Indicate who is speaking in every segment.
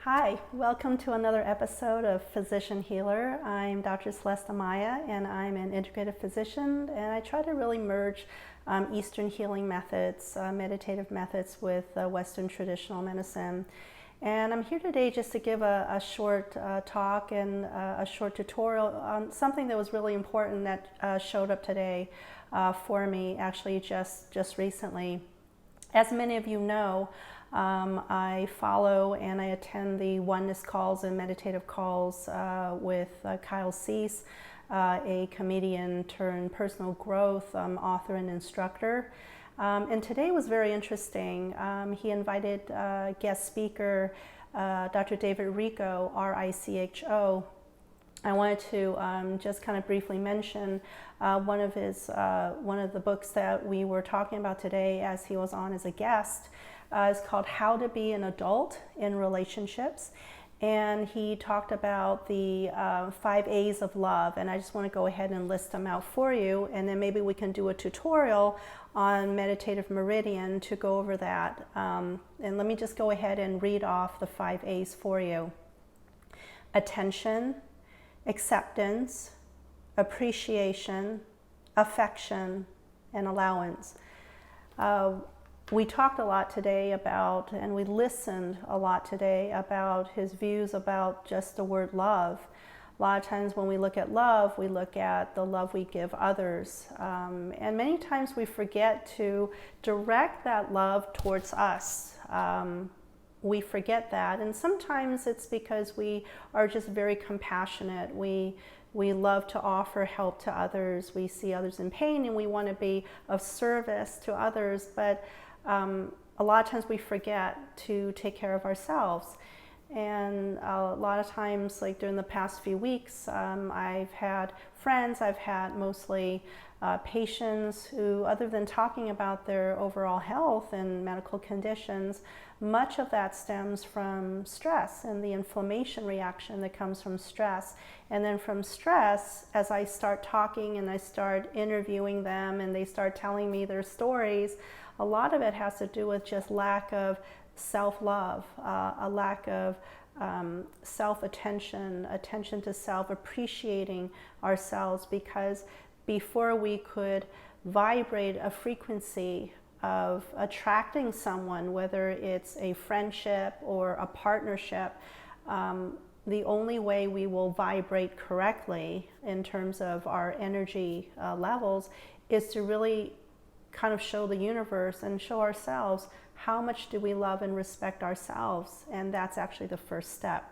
Speaker 1: Hi, welcome to another episode of Physician Healer. I'm Dr. Celeste Amaya, and I'm an integrative physician, and I try to really merge Eastern healing methods, meditative methods with Western traditional medicine. And I'm here today just to give a short talk and a short tutorial on something that was really important that showed up today for me, actually just recently. As many of you know, I follow and I attend the Oneness calls and meditative calls with Kyle Cease, a comedian turned personal growth author and instructor. And today was very interesting. He invited guest speaker Dr. David Richo, R-I-C-H-O. I wanted to just kind of briefly mention one of the books that we were talking about today as he was on as a guest. Is called How to Be an Adult in Relationships. And he talked about the 5 A's of love. And I just want to go ahead and list them out for you. And then maybe we can do a tutorial on Meditative Meridian to go over that. And let me just go ahead and read off the 5 A's for you. Attention, acceptance, appreciation, affection, and allowance. We talked a lot today about, and we listened a lot today about his views about just the word love. A lot of times when we look at love, we look at the love we give others. And many times we forget to direct that love towards us. We forget that. And sometimes it's because we are just very compassionate. We love to offer help to others. We see others in pain and we want to be of service to others. But a lot of times we forget to take care of ourselves. And a lot of times, like during the past few weeks, I've had friends, I've had mostly patients who, other than talking about their overall health and medical conditions, much of that stems from stress and the inflammation reaction that comes from stress. And then from stress, as I start talking and I start interviewing them and they start telling me their stories, a lot of it has to do with just lack of self-love, a lack of self-attention, attention to self, appreciating ourselves, because before we could vibrate a frequency of attracting someone, whether it's a friendship or a partnership, the only way we will vibrate correctly in terms of our energy levels is to really kind of show the universe and show ourselves how much do we love and respect ourselves. And that's actually the first step.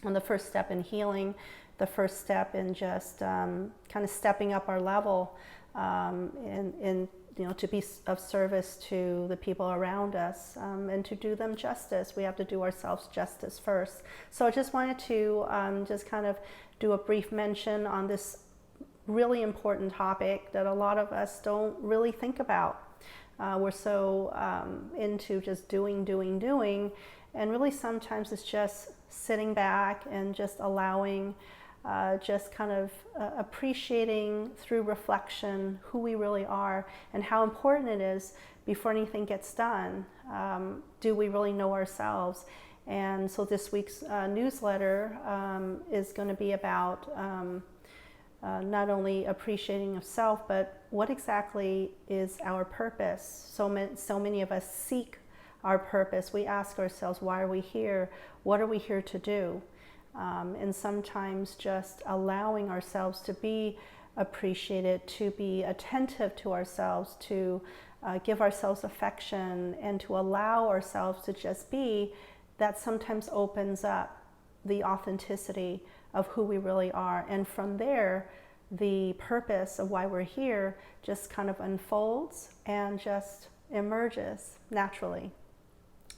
Speaker 1: And the first step in healing, the first step in just kind of stepping up our level in to be of service to the people around us and to do them justice. We have to do ourselves justice first. So I just wanted to just kind of do a brief mention on this really important topic that a lot of us don't really think about. We're so into just doing, and really sometimes it's just sitting back and just allowing, just kind of appreciating through reflection who we really are and how important it is before anything gets done. Do we really know ourselves? And so this week's newsletter is going to be about not only appreciating of self, but what exactly is our purpose? So many of us seek our purpose. We ask ourselves, why are we here? What are we here to do? And sometimes just allowing ourselves to be appreciated, to be attentive to ourselves, to give ourselves affection, and to allow ourselves to just be, that sometimes opens up the authenticity of who we really are. And from there, the purpose of why we're here just kind of unfolds and just emerges naturally.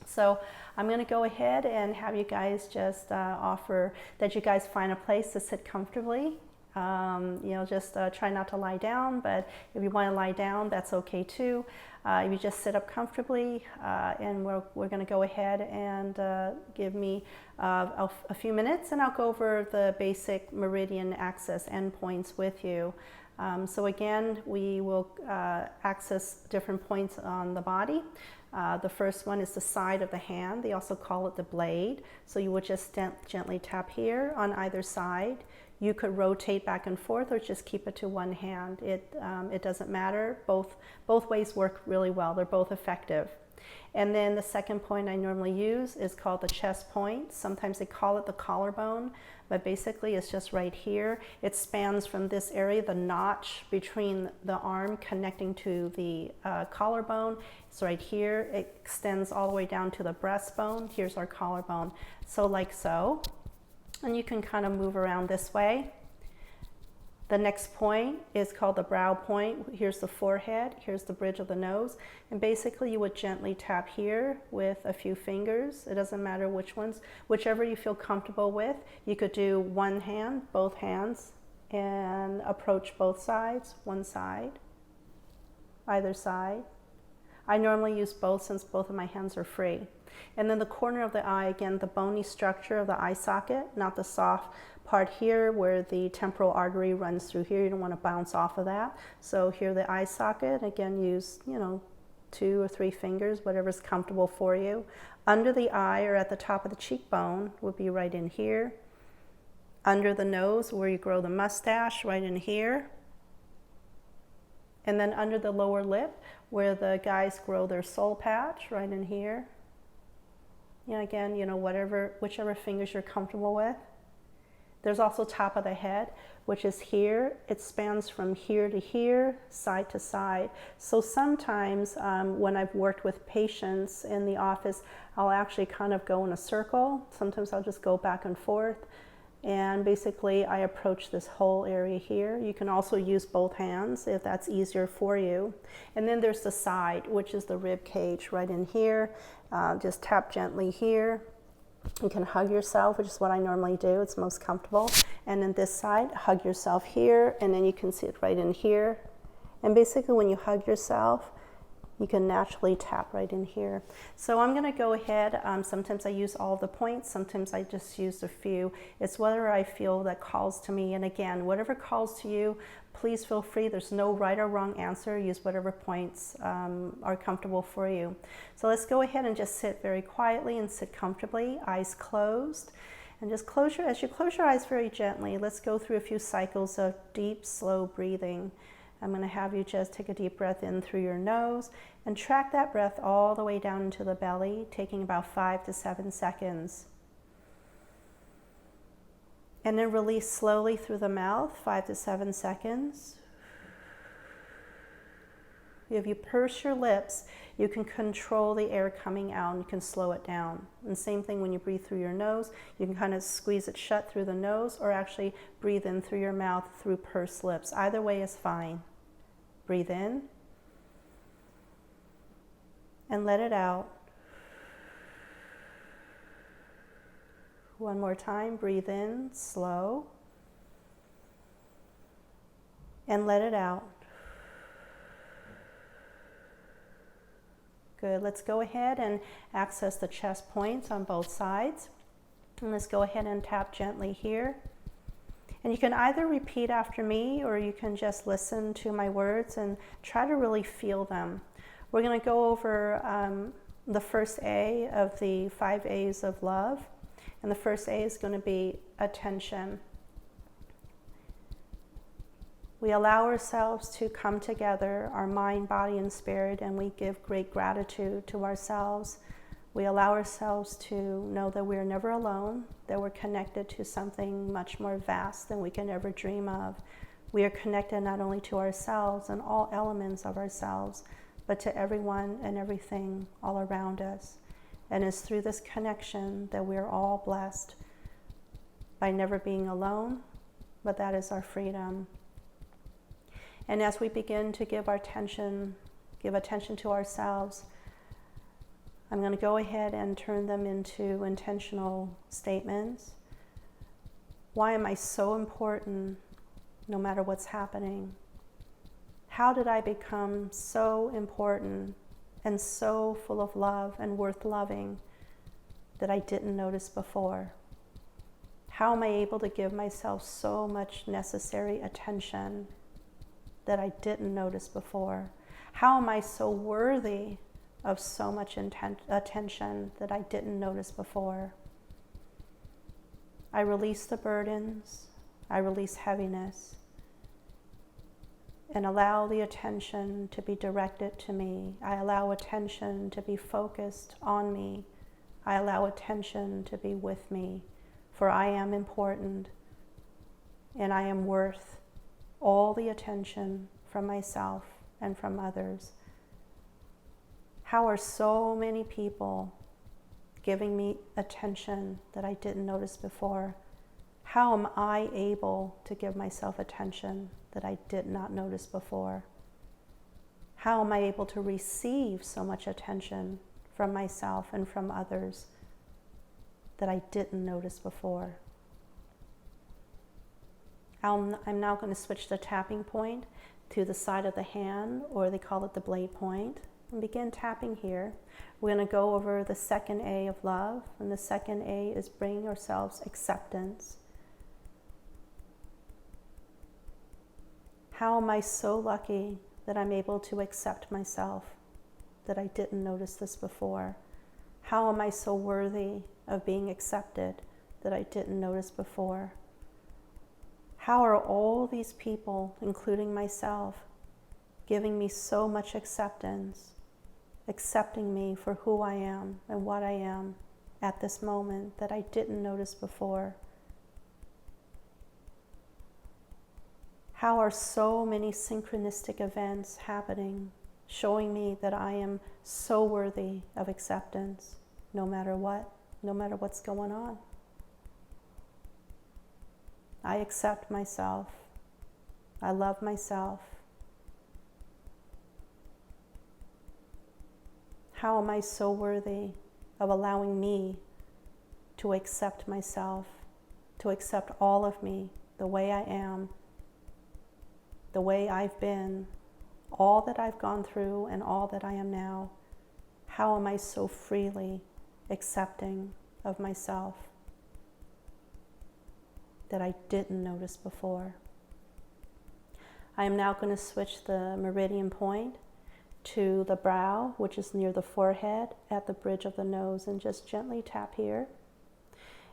Speaker 1: So I'm going to go ahead and have you guys just offer that you guys find a place to sit comfortably. Just try not to lie down, but if you want to lie down, that's okay too. You just sit up comfortably, and we're going to go ahead and give me a few minutes, and I'll go over the basic meridian access endpoints with you. So again, we will access different points on the body. The first one is the side of the hand. They also call it the blade. So you would just gently tap here on either side. You could rotate back and forth or just keep it to one hand. It doesn't matter. Both ways work really well. They're both effective. And then the second point I normally use is called the chest point. Sometimes they call it the collarbone, but basically it's just right here. It spans from this area, the notch between the arm connecting to the collarbone. It's right here. It extends all the way down to the breastbone. Here's our collarbone. So like so. And you can kind of move around this way. The next point is called the brow point. Here's the forehead, here's the bridge of the nose. And basically you would gently tap here with a few fingers. It doesn't matter which ones, whichever you feel comfortable with. You could do one hand, both hands, and approach both sides, one side, either side. I normally use both since both of my hands are free. And then the corner of the eye, again, the bony structure of the eye socket, not the soft part here where the temporal artery runs through here. You don't want to bounce off of that. So here the eye socket, again, use, 2 or 3 fingers, whatever's comfortable for you. Under the eye or at the top of the cheekbone would be right in here. Under the nose where you grow the mustache, right in here. And then under the lower lip where the guys grow their soul patch, right in here. Again, whichever fingers you're comfortable with. There's also top of the head, which is here. It spans from here to here, side to side. So sometimes when I've worked with patients in the office, I'll actually kind of go in a circle. Sometimes I'll just go back and forth. And basically I approach this whole area here. You can also use both hands if that's easier for you. And then there's the side, which is the rib cage right in here. Just tap gently here. You can hug yourself, which is what I normally do. It's most comfortable. And then this side, hug yourself here, and then you can see it right in here. And basically when you hug yourself, you can naturally tap right in here. So I'm gonna go ahead, sometimes I use all the points, sometimes I just use a few. It's whatever I feel that calls to me. And again, whatever calls to you, please feel free. There's no right or wrong answer. Use whatever points are comfortable for you. So let's go ahead and just sit very quietly and sit comfortably, eyes closed. And just as you close your eyes very gently, let's go through a few cycles of deep, slow breathing. I'm going to have you just take a deep breath in through your nose and track that breath all the way down into the belly, taking about 5 to 7 seconds. And then release slowly through the mouth, 5 to 7 seconds. If you purse your lips, you can control the air coming out and you can slow it down. And same thing when you breathe through your nose, you can kind of squeeze it shut through the nose or actually breathe in through your mouth through pursed lips. Either way is fine. Breathe in and let it out. One more time, breathe in, slow, and let it out. Good, let's go ahead and access the chest points on both sides. And let's go ahead and tap gently here. And you can either repeat after me or you can just listen to my words and try to really feel them. We're going to go over the first A of the 5 A's of love. And the first A is going to be attention. We allow ourselves to come together, our mind, body, and spirit, and we give great gratitude to ourselves. We allow ourselves to know that we're never alone, that we're connected to something much more vast than we can ever dream of. We are connected not only to ourselves and all elements of ourselves, but to everyone and everything all around us. And it's through this connection that we're all blessed by never being alone, but that is our freedom. And as we begin to give attention to ourselves, I'm going to go ahead and turn them into intentional statements. Why am I so important no matter what's happening? How did I become so important and so full of love and worth loving that I didn't notice before? How am I able to give myself so much necessary attention that I didn't notice before? How am I so worthy of so much attention that I didn't notice before? I release the burdens, I release heaviness, and allow the attention to be directed to me. I allow attention to be focused on me. I allow attention to be with me, for I am important and I am worth all the attention from myself and from others. How are so many people giving me attention that I didn't notice before? How am I able to give myself attention that I did not notice before? How am I able to receive so much attention from myself and from others that I didn't notice before? I'm now going to switch the tapping point to the side of the hand, or they call it the blade point, and begin tapping here. We're going to go over the second A of love, and the second A is bringing ourselves acceptance. How am I so lucky that I'm able to accept myself, that I didn't notice this before? How am I so worthy of being accepted that I didn't notice before? How are all these people, including myself, giving me so much acceptance, accepting me for who I am and what I am at this moment that I didn't notice before? How are so many synchronistic events happening, showing me that I am so worthy of acceptance, no matter what, no matter what's going on? I accept myself. I love myself. How am I so worthy of allowing me to accept myself, to accept all of me, the way I am, the way I've been, all that I've gone through and all that I am now? How am I so freely accepting of myself that I didn't notice before? I am now going to switch the meridian point to the brow, which is near the forehead at the bridge of the nose, and just gently tap here.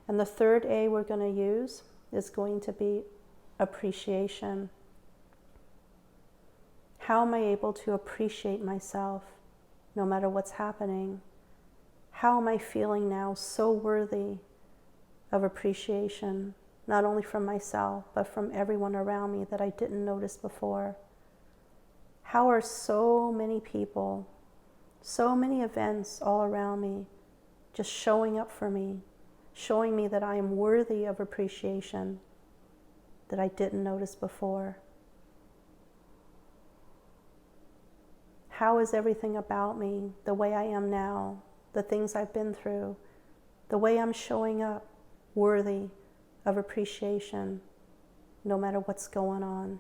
Speaker 1: And the third A we're going to use is going to be appreciation. How am I able to appreciate myself no matter what's happening? How am I feeling now so worthy of appreciation, not only from myself, but from everyone around me that I didn't notice before? How are so many people, so many events all around me just showing up for me, showing me that I am worthy of appreciation that I didn't notice before? How is everything about me, the way I am now, the things I've been through, the way I'm showing up, worthy of appreciation, no matter what's going on?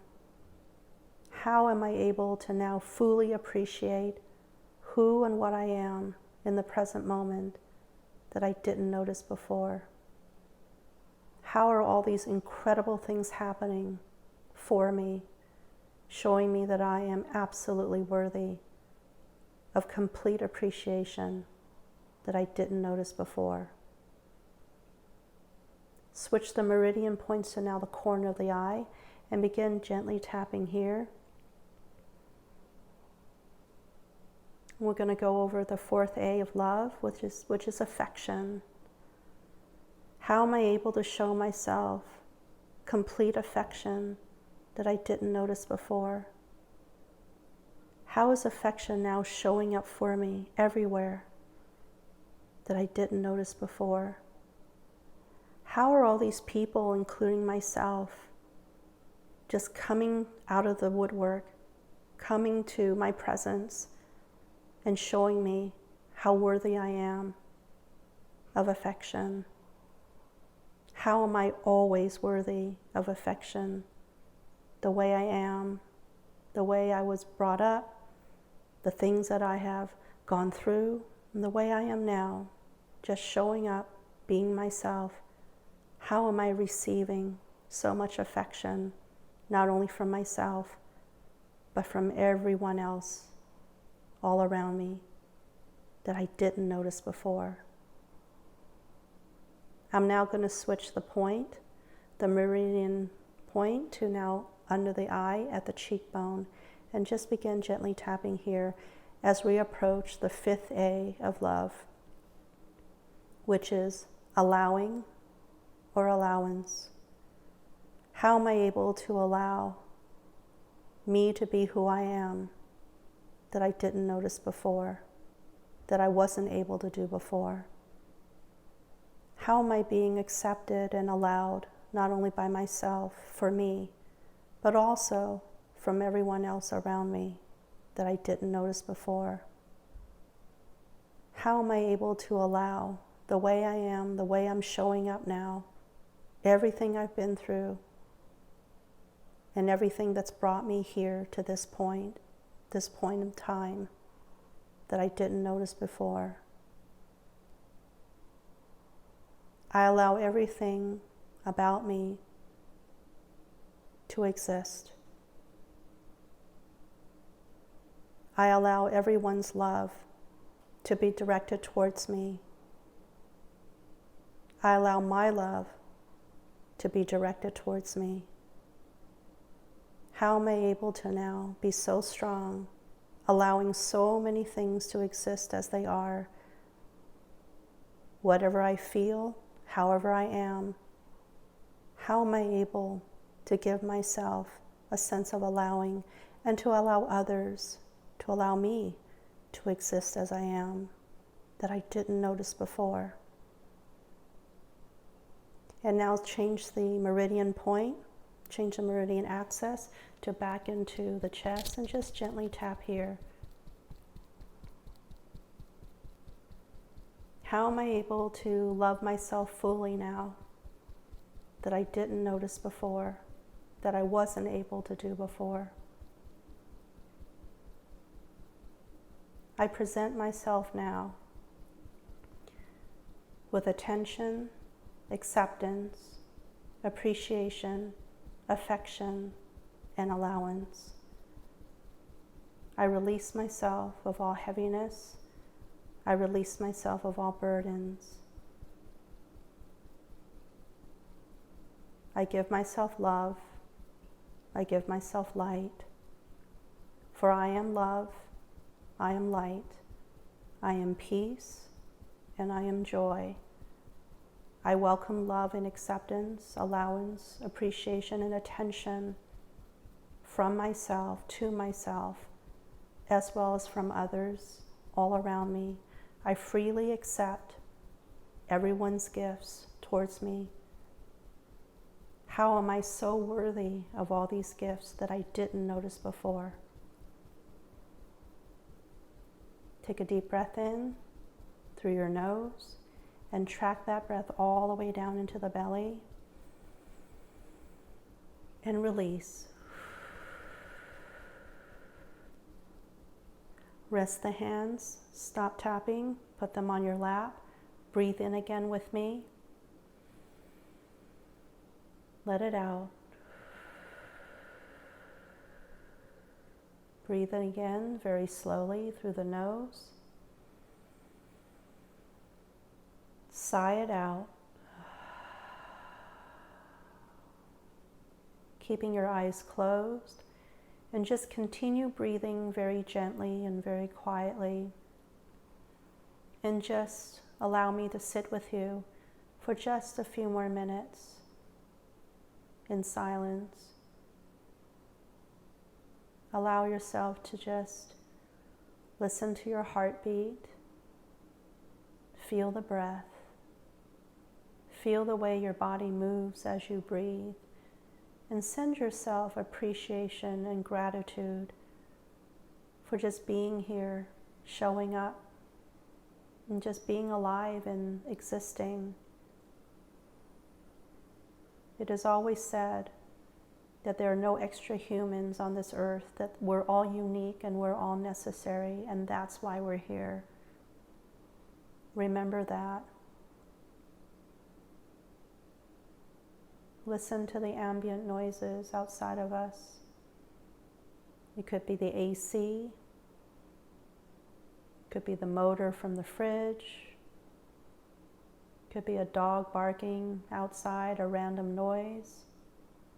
Speaker 1: How am I able to now fully appreciate who and what I am in the present moment that I didn't notice before? How are all these incredible things happening for me, showing me that I am absolutely worthy of complete appreciation that I didn't notice before? Switch the meridian points to now the corner of the eye and begin gently tapping here. We're going to go over the fourth A of love, which is affection. How am I able to show myself complete affection that I didn't notice before? How is affection now showing up for me everywhere that I didn't notice before? How are all these people, including myself, just coming out of the woodwork, coming to my presence and showing me how worthy I am of affection? How am I always worthy of affection, the way I am, the way I was brought up, the things that I have gone through, and the way I am now, just showing up, being myself? How am I receiving so much affection, not only from myself, but from everyone else all around me that I didn't notice before. I'm now going to switch the point, the meridian point, to now under the eye at the cheekbone, and just begin gently tapping here as we approach the 5th A of love, which is allowing or allowance. How am I able to allow me to be who I am that I didn't notice before, that I wasn't able to do before? How am I being accepted and allowed, not only by myself, for me, but also from everyone else around me that I didn't notice before? How am I able to allow the way I am, the way I'm showing up now, everything I've been through, and everything that's brought me here to this point in time that I didn't notice before? I allow everything about me to exist. I allow everyone's love to be directed towards me. I allow my love to be directed towards me. How am I able to now be so strong, allowing so many things to exist as they are? Whatever I feel, however I am, how am I able to give myself a sense of allowing and to allow others to allow me to exist as I am, that I didn't notice before? And now change the meridian point, change the meridian axis to back into the chest, and just gently tap here. How am I able to love myself fully now that I didn't notice before, that I wasn't able to do before? I present myself now with attention, acceptance, appreciation, affection, and allowance. I release myself of all heaviness. I release myself of all burdens. I give myself love. I give myself light. For I am love, I am light, I am peace, and I am joy. I welcome love and acceptance, allowance, appreciation, and attention from myself to myself, as well as from others all around me. I freely accept everyone's gifts towards me. How am I so worthy of all these gifts that I didn't notice before? Take a deep breath in through your nose and track that breath all the way down into the belly. And release. Rest the hands, stop tapping, put them on your lap. Breathe in again with me. Let it out. Breathe in again very slowly through the nose. Sigh it out. Keeping your eyes closed. And just continue breathing very gently and very quietly. And just allow me to sit with you for just a few more minutes in silence. Allow yourself to just listen to your heartbeat. Feel the breath. Feel the way your body moves as you breathe. And send yourself appreciation and gratitude for just being here, showing up, and just being alive and existing. It is always said that there are no extra humans on this earth, that we're all unique and we're all necessary, and that's why we're here. Remember that. Listen to the ambient noises outside of us. It could be the AC. Could be the motor from the fridge. Could be a dog barking outside, a random noise.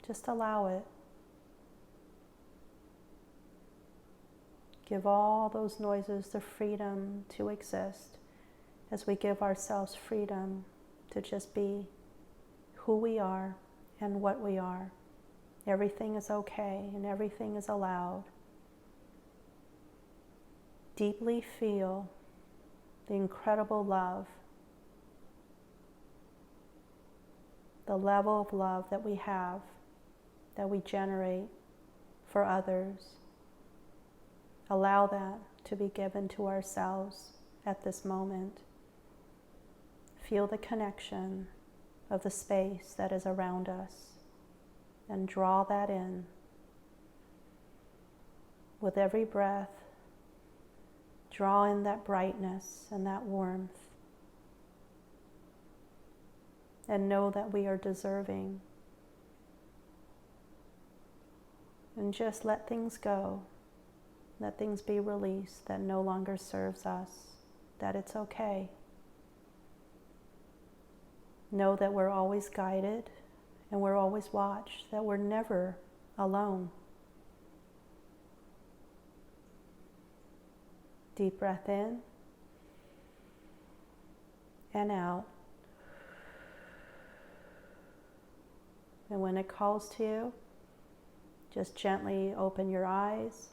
Speaker 1: Just allow it. Give all those noises the freedom to exist as we give ourselves freedom to just be who we are and what we are. Everything is okay and everything is allowed. Deeply feel the incredible love, the level of love that we have, that we generate for others. Allow that to be given to ourselves at this moment. Feel the connection of the space that is around us and draw that in. With every breath, draw in that brightness and that warmth. And know that we are deserving. And just let things go. Let things be released that no longer serves us. That it's okay. Know that we're always guided and we're always watched. That we're never alone. Deep breath in and out. And when it calls to you, just gently open your eyes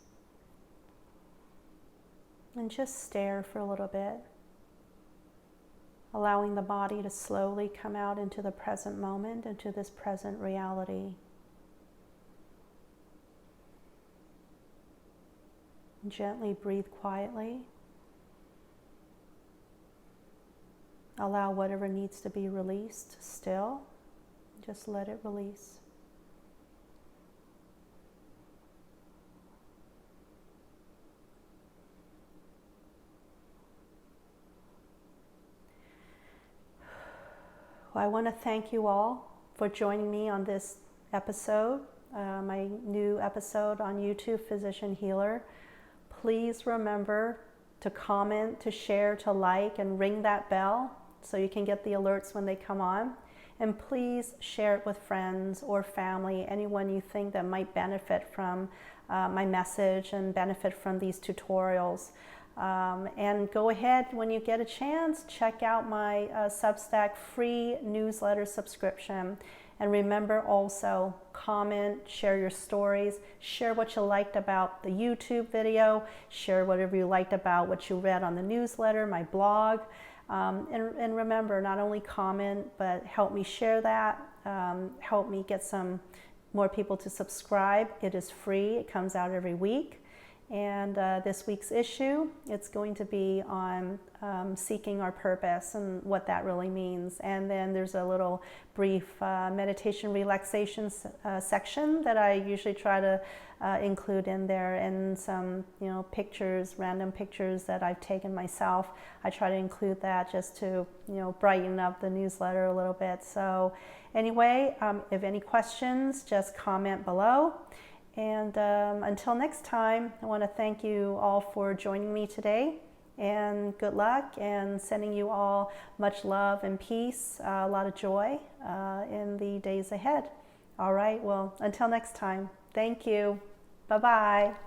Speaker 1: and just stare for a little bit, allowing the body to slowly come out into the present moment, into this present reality. Gently breathe quietly. Allow whatever needs to be released still. Just let it release. Well, I want to thank you all for joining me on this episode, my new episode on YouTube, Physician Healer. Please remember to comment, to share, to like, and ring that bell so you can get the alerts when they come on. And please share it with friends or family, anyone you think that might benefit from my message and benefit from these tutorials. And go ahead, when you get a chance, check out my Substack free newsletter subscription. And remember also, comment, share your stories, share what you liked about the YouTube video, share whatever you liked about what you read on the newsletter, my blog. And remember, not only comment, but help me share that, help me get some more people to subscribe. It is free, it comes out every week. And this week's issue, it's going to be on seeking our purpose and what that really means. And then there's a little brief meditation relaxation section that I usually try to include in there, and some pictures, random pictures that I've taken myself. I try to include that just to brighten up the newsletter a little bit. So anyway, if any questions, just comment below. And until next time, I want to thank you all for joining me today, and good luck, and sending you all much love and peace, a lot of joy in the days ahead. All right, well, until next time, thank you. Bye-bye.